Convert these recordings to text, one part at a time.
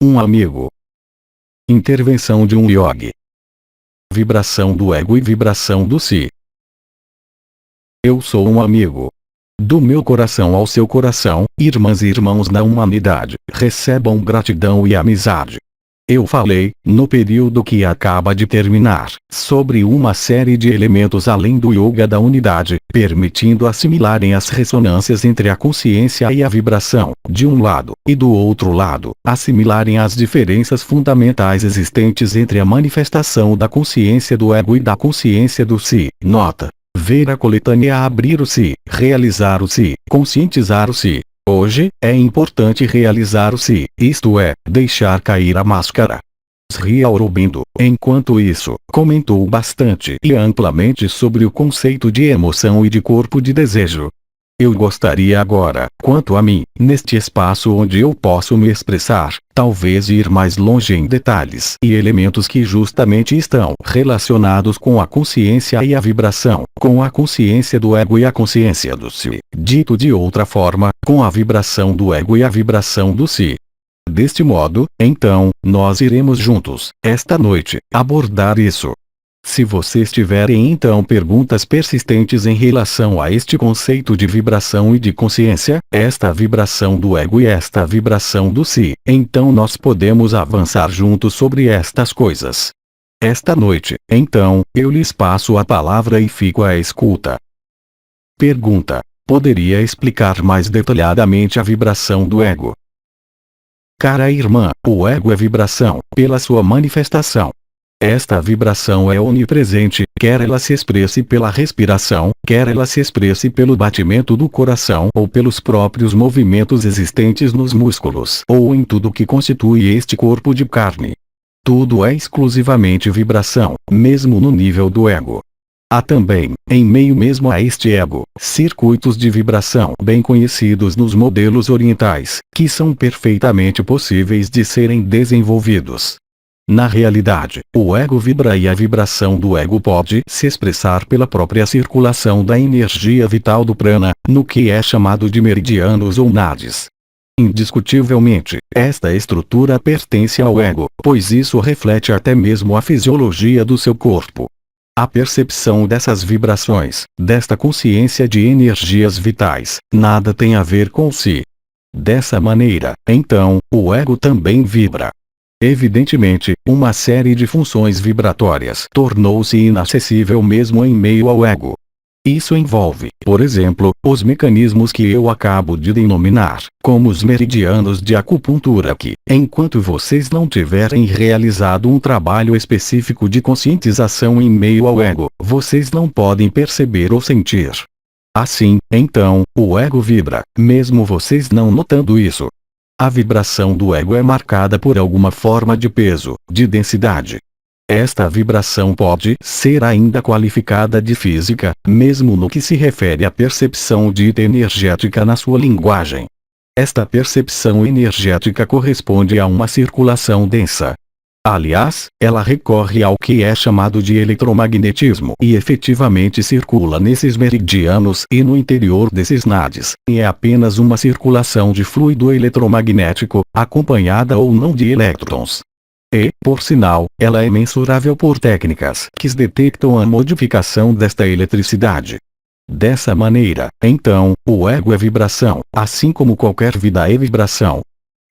Um amigo. Intervenção de um yogi. Vibração do ego e vibração do si. Eu sou um amigo. Do meu coração ao seu coração, irmãs e irmãos da humanidade, recebam gratidão e amizade. Eu falei, no período que acaba de terminar, sobre uma série de elementos além do yoga da unidade, permitindo assimilarem as ressonâncias entre a consciência e a vibração, de um lado, e do outro lado, assimilarem as diferenças fundamentais existentes entre a manifestação da consciência do ego e da consciência do si. Nota: ver a coletânea abrir o si, realizar o si, conscientizar o si. Hoje, é importante realizar o si, isto é, deixar cair a máscara. Sri Aurobindo, enquanto isso, comentou bastante e amplamente sobre o conceito de emoção e de corpo de desejo. Eu gostaria agora, quanto a mim, neste espaço onde eu posso me expressar, talvez ir mais longe em detalhes e elementos que justamente estão relacionados com a consciência e a vibração, com a consciência do ego e a consciência do si, dito de outra forma, com a vibração do ego e a vibração do si. Deste modo, então, nós iremos juntos, esta noite, abordar isso. Se vocês tiverem então perguntas persistentes em relação a este conceito de vibração e de consciência, esta vibração do ego e esta vibração do si, então nós podemos avançar juntos sobre estas coisas. Esta noite, então, eu lhes passo a palavra e fico à escuta. Pergunta: poderia explicar mais detalhadamente a vibração do ego? Cara irmã, o ego é vibração, pela sua manifestação. Esta vibração é onipresente, quer ela se expresse pela respiração, quer ela se expresse pelo batimento do coração ou pelos próprios movimentos existentes nos músculos ou em tudo que constitui este corpo de carne. Tudo é exclusivamente vibração, mesmo no nível do ego. Há também, em meio mesmo a este ego, circuitos de vibração bem conhecidos nos modelos orientais, que são perfeitamente possíveis de serem desenvolvidos. Na realidade, o ego vibra e a vibração do ego pode se expressar pela própria circulação da energia vital do prana, no que é chamado de meridianos ou nadis. Indiscutivelmente, esta estrutura pertence ao ego, pois isso reflete até mesmo a fisiologia do seu corpo. A percepção dessas vibrações, desta consciência de energias vitais, nada tem a ver com si. Dessa maneira, então, o ego também vibra. Evidentemente, uma série de funções vibratórias tornou-se inacessível mesmo em meio ao ego. Isso envolve, por exemplo, os mecanismos que eu acabo de denominar, como os meridianos de acupuntura que, enquanto vocês não tiverem realizado um trabalho específico de conscientização em meio ao ego, vocês não podem perceber ou sentir. Assim, então, o ego vibra, mesmo vocês não notando isso. A vibração do ego é marcada por alguma forma de peso, de densidade. Esta vibração pode ser ainda qualificada de física, mesmo no que se refere à percepção dita energética na sua linguagem. Esta percepção energética corresponde a uma circulação densa. Aliás, ela recorre ao que é chamado de eletromagnetismo e efetivamente circula nesses meridianos e no interior desses nadis, e é apenas uma circulação de fluido eletromagnético, acompanhada ou não de elétrons. E, por sinal, ela é mensurável por técnicas que detectam a modificação desta eletricidade. Dessa maneira, então, o ego é vibração, assim como qualquer vida é vibração.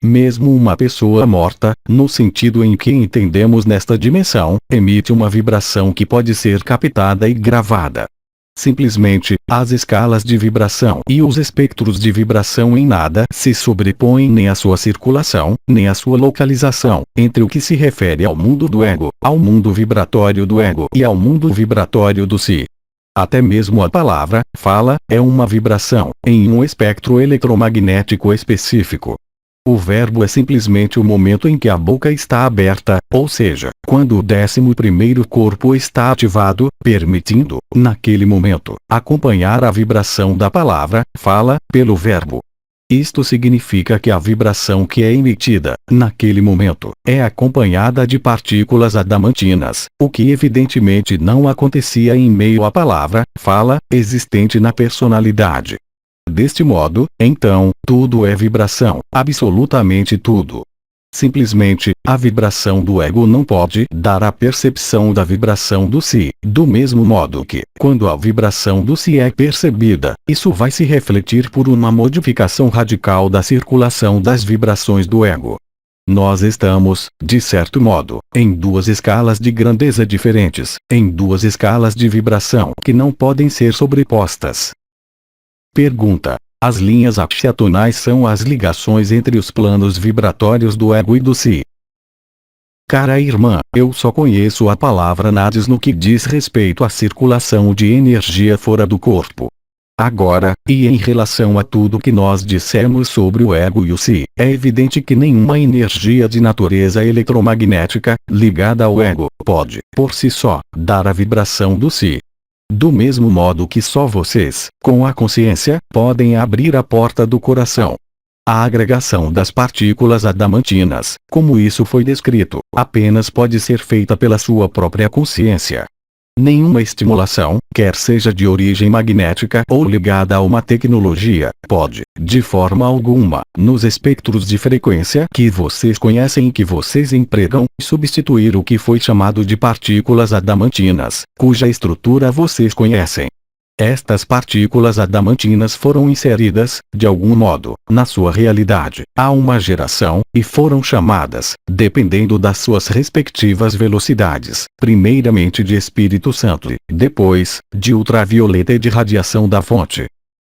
Mesmo uma pessoa morta, no sentido em que entendemos nesta dimensão, emite uma vibração que pode ser captada e gravada. Simplesmente, as escalas de vibração e os espectros de vibração em nada se sobrepõem nem à sua circulação, nem à sua localização, entre o que se refere ao mundo do ego, ao mundo vibratório do ego e ao mundo vibratório do si. Até mesmo a palavra, fala, é uma vibração, em um espectro eletromagnético específico. O verbo é simplesmente o momento em que a boca está aberta, ou seja, quando o 11º corpo está ativado, permitindo, naquele momento, acompanhar a vibração da palavra, fala, pelo verbo. Isto significa que a vibração que é emitida, naquele momento, é acompanhada de partículas adamantinas, o que evidentemente não acontecia em meio à palavra, fala, existente na personalidade. Deste modo, então, tudo é vibração, absolutamente tudo. Simplesmente, a vibração do ego não pode dar a percepção da vibração do si, do mesmo modo que, quando a vibração do si é percebida, isso vai se refletir por uma modificação radical da circulação das vibrações do ego. Nós estamos, de certo modo, em duas escalas de grandeza diferentes, em duas escalas de vibração que não podem ser sobrepostas. Pergunta: as linhas axiatonais são as ligações entre os planos vibratórios do ego e do si. Cara irmã, eu só conheço a palavra nadis no que diz respeito à circulação de energia fora do corpo. Agora, e em relação a tudo que nós dissemos sobre o ego e o si, é evidente que nenhuma energia de natureza eletromagnética, ligada ao ego, pode, por si só, dar a vibração do si. Do mesmo modo que só vocês, com a consciência, podem abrir a porta do coração. A agregação das partículas adamantinas, como isso foi descrito, apenas pode ser feita pela sua própria consciência. Nenhuma estimulação, quer seja de origem magnética ou ligada a uma tecnologia, pode, de forma alguma, nos espectros de frequência que vocês conhecem e que vocês empregam, substituir o que foi chamado de partículas adamantinas, cuja estrutura vocês conhecem. Estas partículas adamantinas foram inseridas, de algum modo, na sua realidade, há uma geração, e foram chamadas, dependendo das suas respectivas velocidades, primeiramente de Espírito Santo e, depois, de ultravioleta e de radiação da fonte.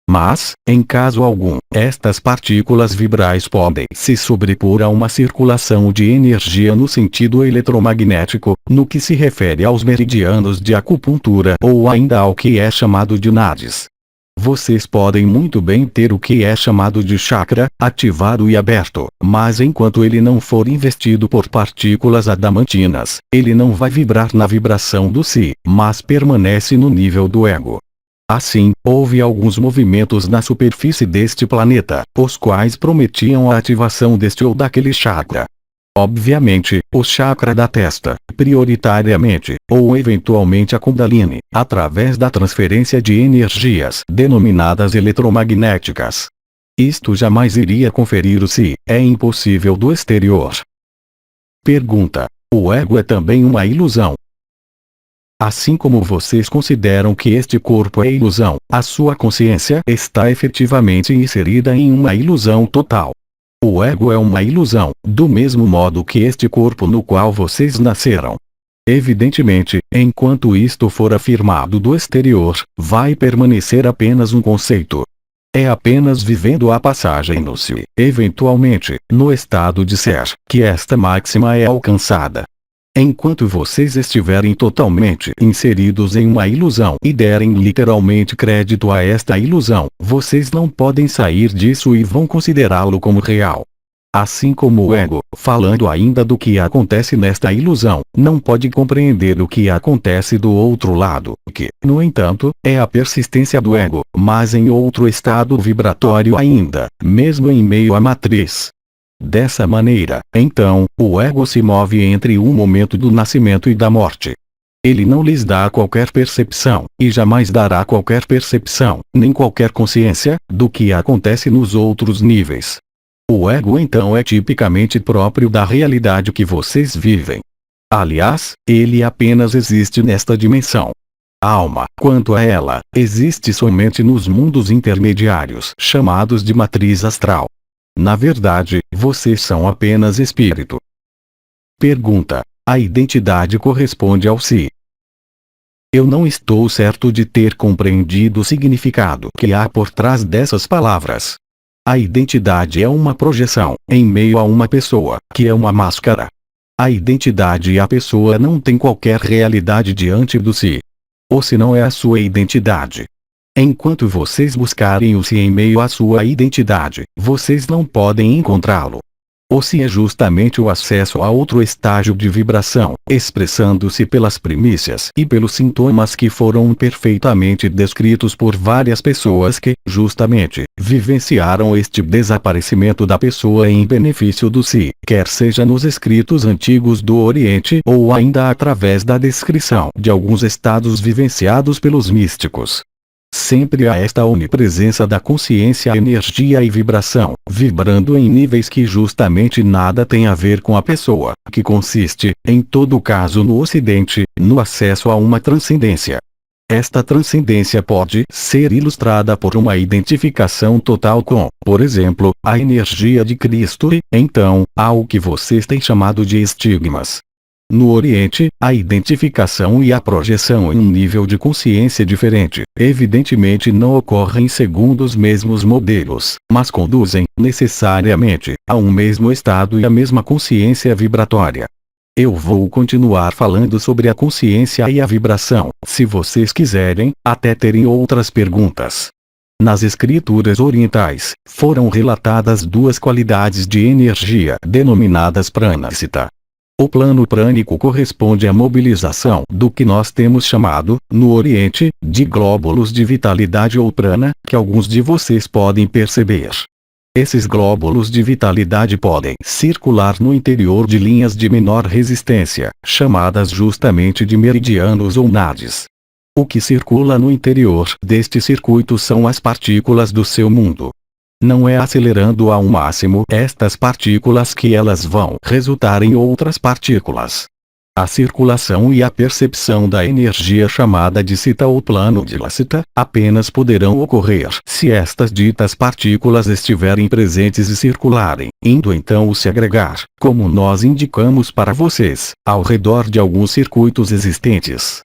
Mas, em caso algum, estas partículas vibrais podem se sobrepor a uma circulação de energia no sentido eletromagnético, no que se refere aos meridianos de acupuntura ou ainda ao que é chamado de nadis. Vocês podem muito bem ter o que é chamado de chakra, ativado e aberto, mas enquanto ele não for investido por partículas adamantinas, ele não vai vibrar na vibração do si, mas permanece no nível do ego. Assim, houve alguns movimentos na superfície deste planeta, os quais prometiam a ativação deste ou daquele chakra. Obviamente, o chakra da testa, prioritariamente, ou eventualmente a Kundalini, através da transferência de energias denominadas eletromagnéticas. Isto jamais iria conferir o si, é impossível do exterior. Pergunta: o ego é também uma ilusão? Assim como vocês consideram que este corpo é ilusão, a sua consciência está efetivamente inserida em uma ilusão total. O ego é uma ilusão, do mesmo modo que este corpo no qual vocês nasceram. Evidentemente, enquanto isto for afirmado do exterior, vai permanecer apenas um conceito. É apenas vivendo a passagem no si, eventualmente, no estado de ser, que esta máxima é alcançada. Enquanto vocês estiverem totalmente inseridos em uma ilusão e derem literalmente crédito a esta ilusão, vocês não podem sair disso e vão considerá-lo como real. Assim como o ego, falando ainda do que acontece nesta ilusão, não pode compreender o que acontece do outro lado, que, no entanto, é a persistência do ego, mas em outro estado vibratório ainda, mesmo em meio à matriz. Dessa maneira, então, o ego se move entre o momento do nascimento e da morte. Ele não lhes dá qualquer percepção, e jamais dará qualquer percepção, nem qualquer consciência, do que acontece nos outros níveis. O ego então é tipicamente próprio da realidade que vocês vivem. Aliás, ele apenas existe nesta dimensão. A alma, quanto a ela, existe somente nos mundos intermediários, chamados de matriz astral. Na verdade, vocês são apenas espírito. Pergunta: a identidade corresponde ao si? Eu não estou certo de ter compreendido o significado que há por trás dessas palavras. A identidade é uma projeção, em meio a uma pessoa, que é uma máscara. A identidade e a pessoa não têm qualquer realidade diante do si. Ou se não é a sua identidade. Enquanto vocês buscarem o si em meio à sua identidade, vocês não podem encontrá-lo. O si é justamente o acesso a outro estágio de vibração, expressando-se pelas primícias e pelos sintomas que foram perfeitamente descritos por várias pessoas que, justamente, vivenciaram este desaparecimento da pessoa em benefício do si, quer seja nos escritos antigos do Oriente ou ainda através da descrição de alguns estados vivenciados pelos místicos. Sempre há esta onipresença da consciência, energia e vibração, vibrando em níveis que justamente nada tem a ver com a pessoa, que consiste, em todo caso no Ocidente, no acesso a uma transcendência. Esta transcendência pode ser ilustrada por uma identificação total com, por exemplo, a energia de Cristo e, então, há o que vocês têm chamado de estigmas. No Oriente, a identificação e a projeção em um nível de consciência diferente, evidentemente não ocorrem segundo os mesmos modelos, mas conduzem, necessariamente, a um mesmo estado e a mesma consciência vibratória. Eu vou continuar falando sobre a consciência e a vibração, se vocês quiserem, até terem outras perguntas. Nas escrituras orientais, foram relatadas duas qualidades de energia denominadas pranasita. O plano prânico corresponde à mobilização do que nós temos chamado, no Oriente, de glóbulos de vitalidade ou prana, que alguns de vocês podem perceber. Esses glóbulos de vitalidade podem circular no interior de linhas de menor resistência, chamadas justamente de meridianos ou nadis. O que circula no interior deste circuito são as partículas do seu mundo. Não é acelerando ao máximo estas partículas que elas vão resultar em outras partículas. A circulação e a percepção da energia chamada de cita ou plano de lacita, apenas poderão ocorrer se estas ditas partículas estiverem presentes e circularem, indo então se agregar, como nós indicamos para vocês, ao redor de alguns circuitos existentes.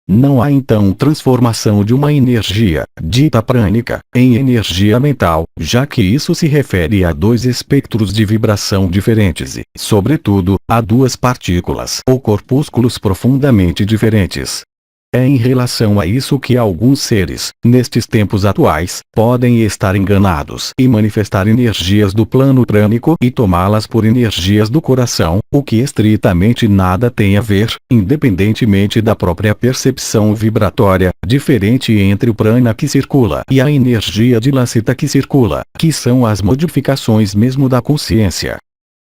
Não há então transformação de uma energia, dita prânica, em energia mental, já que isso se refere a dois espectros de vibração diferentes e, sobretudo, a duas partículas ou corpúsculos profundamente diferentes. É em relação a isso que alguns seres, nestes tempos atuais, podem estar enganados e manifestar energias do plano prânico e tomá-las por energias do coração, o que estritamente nada tem a ver, independentemente da própria percepção vibratória, diferente entre o prana que circula e a energia de lacita que circula, que são as modificações mesmo da consciência.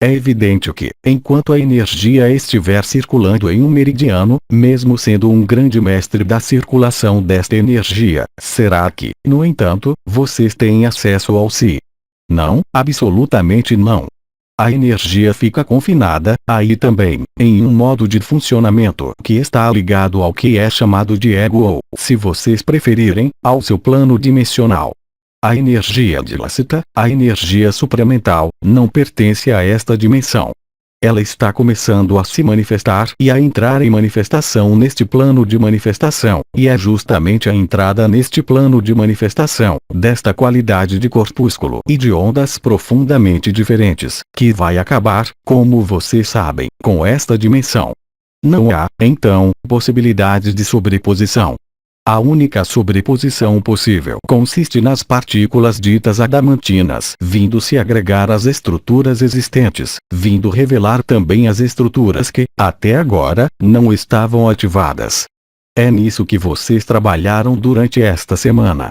É evidente que, enquanto a energia estiver circulando em um meridiano, mesmo sendo um grande mestre da circulação desta energia, será que, no entanto, vocês têm acesso ao si? Não, absolutamente não. A energia fica confinada, aí também, em um modo de funcionamento que está ligado ao que é chamado de ego ou, se vocês preferirem, ao seu plano dimensional. A energia de lacita, a energia supramental, não pertence a esta dimensão. Ela está começando a se manifestar e a entrar em manifestação neste plano de manifestação, e é justamente a entrada neste plano de manifestação, desta qualidade de corpúsculo e de ondas profundamente diferentes, que vai acabar, como vocês sabem, com esta dimensão. Não há, então, possibilidade de sobreposição. A única sobreposição possível consiste nas partículas ditas adamantinas vindo se agregar às estruturas existentes, vindo revelar também as estruturas que, até agora, não estavam ativadas. É nisso que vocês trabalharam durante esta semana.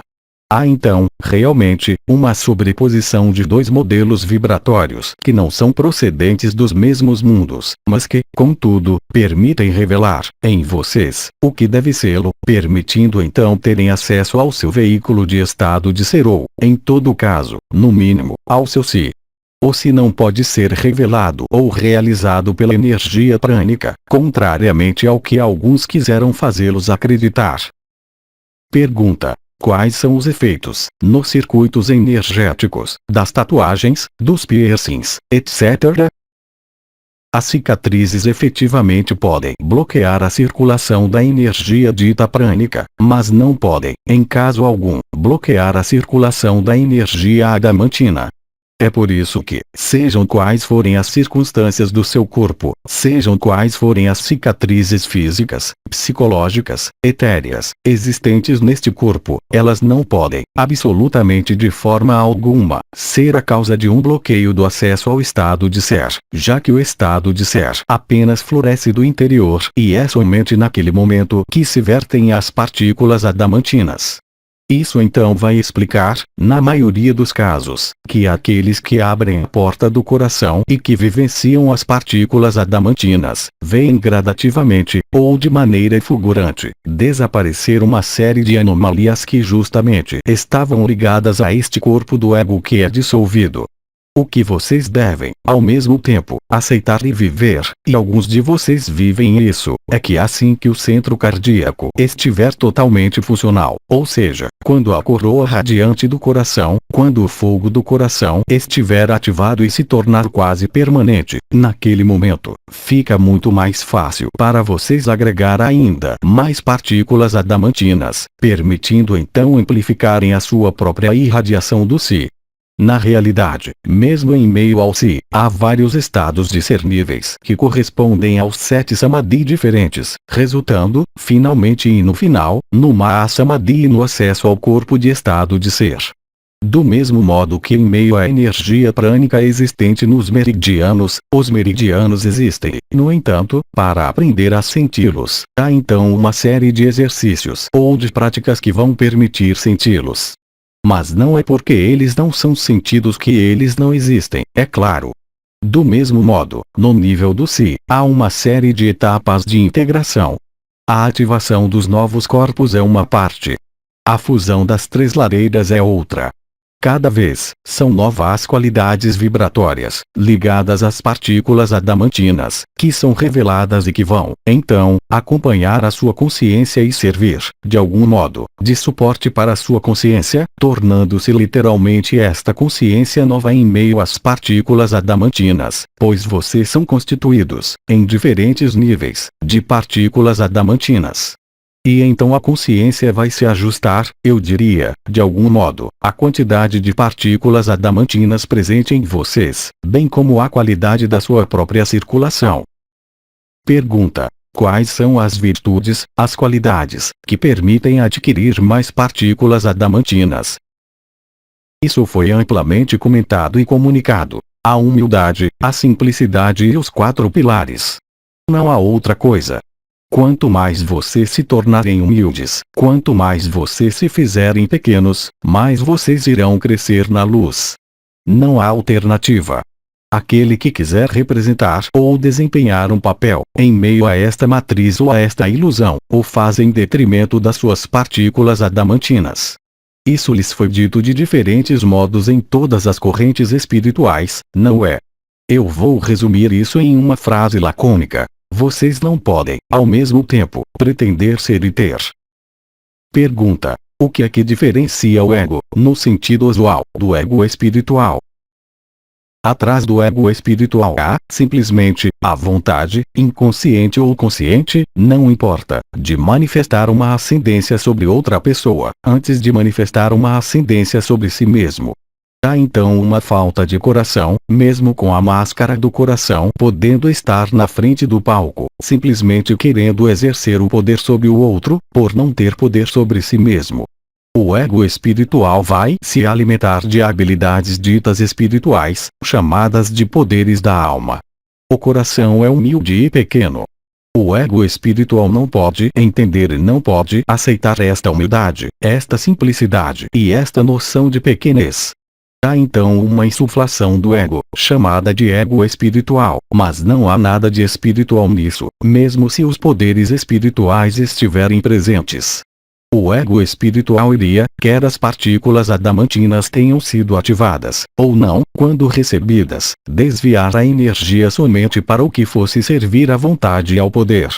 Há então, realmente, uma sobreposição de dois modelos vibratórios que não são procedentes dos mesmos mundos, mas que, contudo, permitem revelar, em vocês, o que deve sê-lo, permitindo então terem acesso ao seu veículo de estado de ser ou, em todo caso, no mínimo, ao seu si. O si não pode ser revelado ou realizado pela energia prânica, contrariamente ao que alguns quiseram fazê-los acreditar. Pergunta: quais são os efeitos, nos circuitos energéticos, das tatuagens, dos piercings, etc.? As cicatrizes efetivamente podem bloquear a circulação da energia dita prânica, mas não podem, em caso algum, bloquear a circulação da energia adamantina. É por isso que, sejam quais forem as circunstâncias do seu corpo, sejam quais forem as cicatrizes físicas, psicológicas, etéreas, existentes neste corpo, elas não podem, absolutamente de forma alguma, ser a causa de um bloqueio do acesso ao estado de ser, já que o estado de ser apenas floresce do interior e é somente naquele momento que se vertem as partículas adamantinas. Isso então vai explicar, na maioria dos casos, que aqueles que abrem a porta do coração e que vivenciam as partículas adamantinas, veem gradativamente, ou de maneira fulgurante, desaparecer uma série de anomalias que justamente estavam ligadas a este corpo do ego que é dissolvido. O que vocês devem, ao mesmo tempo, aceitar e viver, e alguns de vocês vivem isso, é que assim que o centro cardíaco estiver totalmente funcional, ou seja, quando a coroa radiante do coração, quando o fogo do coração estiver ativado e se tornar quase permanente, naquele momento, fica muito mais fácil para vocês agregar ainda mais partículas adamantinas, permitindo então amplificarem a sua própria irradiação do Si. Na realidade, mesmo em meio ao Si, há vários estados discerníveis que correspondem aos 7 Samadhi diferentes, resultando, finalmente e no final, no Mahasamadhi e no acesso ao corpo de estado de ser. Do mesmo modo que em meio à energia prânica existente nos meridianos, os meridianos existem, no entanto, para aprender a senti-los, há então uma série de exercícios ou de práticas que vão permitir senti-los. Mas não é porque eles não são sentidos que eles não existem, é claro. Do mesmo modo, no nível do Si, há uma série de etapas de integração. A ativação dos novos corpos é uma parte. A fusão das 3 lareiras é outra. Cada vez, são novas qualidades vibratórias, ligadas às partículas adamantinas, que são reveladas e que vão, então, acompanhar a sua consciência e servir, de algum modo, de suporte para a sua consciência, tornando-se literalmente esta consciência nova em meio às partículas adamantinas, pois vocês são constituídos, em diferentes níveis, de partículas adamantinas. E então a consciência vai se ajustar, eu diria, de algum modo, à quantidade de partículas adamantinas presente em vocês, bem como à qualidade da sua própria circulação. Pergunta: quais são as virtudes, as qualidades, que permitem adquirir mais partículas adamantinas? Isso foi amplamente comentado e comunicado. A humildade, a simplicidade e os 4 pilares. Não há outra coisa. Quanto mais vocês se tornarem humildes, quanto mais vocês se fizerem pequenos, mais vocês irão crescer na luz. Não há alternativa. Aquele que quiser representar ou desempenhar um papel, em meio a esta matriz ou a esta ilusão, o faz em detrimento das suas partículas adamantinas. Isso lhes foi dito de diferentes modos em todas as correntes espirituais, não é? Eu vou resumir isso em uma frase lacônica. Vocês não podem, ao mesmo tempo, pretender ser e ter. Pergunta: o que é que diferencia o ego, no sentido usual, do ego espiritual? Atrás do ego espiritual há, simplesmente, a vontade, inconsciente ou consciente, não importa, de manifestar uma ascendência sobre outra pessoa, antes de manifestar uma ascendência sobre si mesmo. Há então uma falta de coração, mesmo com a máscara do coração podendo estar na frente do palco, simplesmente querendo exercer o poder sobre o outro, por não ter poder sobre si mesmo. O ego espiritual vai se alimentar de habilidades ditas espirituais, chamadas de poderes da alma. O coração é humilde e pequeno. O ego espiritual não pode entender e não pode aceitar esta humildade, esta simplicidade e esta noção de pequenez. Há então uma insuflação do ego, chamada de ego espiritual, mas não há nada de espiritual nisso, mesmo se os poderes espirituais estiverem presentes. O ego espiritual iria, quer as partículas adamantinas tenham sido ativadas, ou não, quando recebidas, desviar a energia somente para o que fosse servir à vontade e ao poder.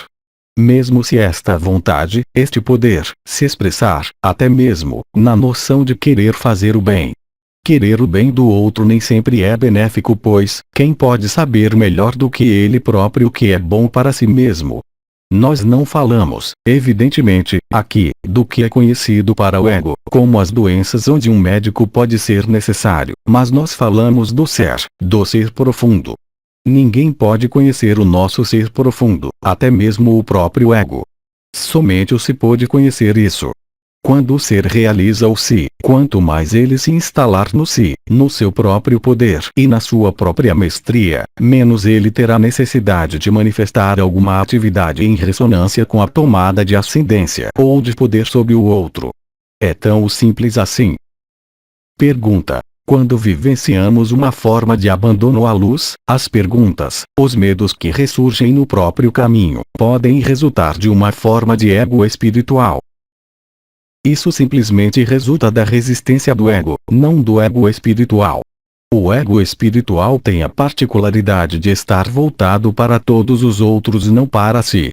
Mesmo se esta vontade, este poder, se expressar, até mesmo, na noção de querer fazer o bem. Querer o bem do outro nem sempre é benéfico, pois, quem pode saber melhor do que ele próprio o que é bom para si mesmo? Nós não falamos, evidentemente, aqui, do que é conhecido para o ego, como as doenças onde um médico pode ser necessário, mas nós falamos do ser profundo. Ninguém pode conhecer o nosso ser profundo, até mesmo o próprio ego. Somente o Si pode conhecer isso. Quando o ser realiza o Si, quanto mais ele se instalar no Si, no seu próprio poder e na sua própria mestria, menos ele terá necessidade de manifestar alguma atividade em ressonância com a tomada de ascendência ou de poder sobre o outro. É tão simples assim. Pergunta: quando vivenciamos uma forma de abandono à luz, as perguntas, os medos que ressurgem no próprio caminho, podem resultar de uma forma de ego espiritual. Isso simplesmente resulta da resistência do ego, não do ego espiritual. O ego espiritual tem a particularidade de estar voltado para todos os outros e não para si.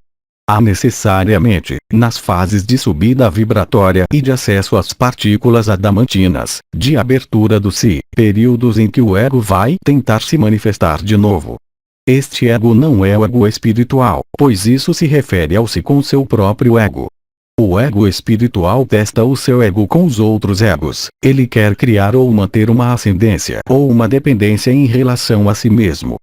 Há necessariamente, nas fases de subida vibratória e de acesso às partículas adamantinas, de abertura do si, períodos em que o ego vai tentar se manifestar de novo. Este ego não é o ego espiritual, pois isso se refere ao si com seu próprio ego. O ego espiritual testa o seu ego com os outros egos. Ele quer criar ou manter uma ascendência ou uma dependência em relação a si mesmo.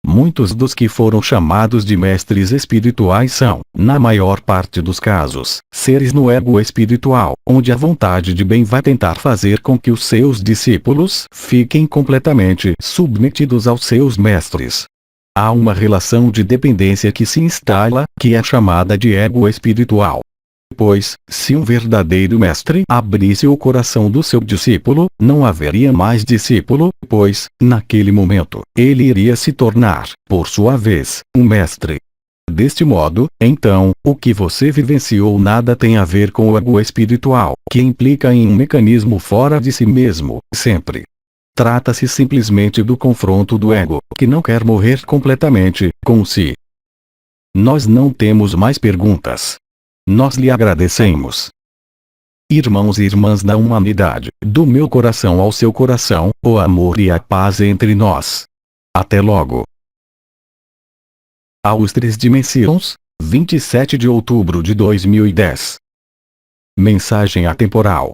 Muitos dos que foram chamados de mestres espirituais são, na maior parte dos casos, seres no ego espiritual, onde a vontade de bem vai tentar fazer com que os seus discípulos fiquem completamente submetidos aos seus mestres. Há uma relação de dependência que se instala, que é chamada de ego espiritual. Pois, se um verdadeiro mestre abrisse o coração do seu discípulo, não haveria mais discípulo, pois, naquele momento, ele iria se tornar, por sua vez, um mestre. Deste modo, então, o que você vivenciou nada tem a ver com o ego espiritual, que implica em um mecanismo fora de si mesmo, sempre. Trata-se simplesmente do confronto do ego, que não quer morrer completamente, com si. Nós não temos mais perguntas. Nós lhe agradecemos. Irmãos e irmãs da humanidade, do meu coração ao seu coração, o amor e a paz entre nós. Até logo. Aos 3 Dimensões, 27 de outubro de 2010. Mensagem atemporal.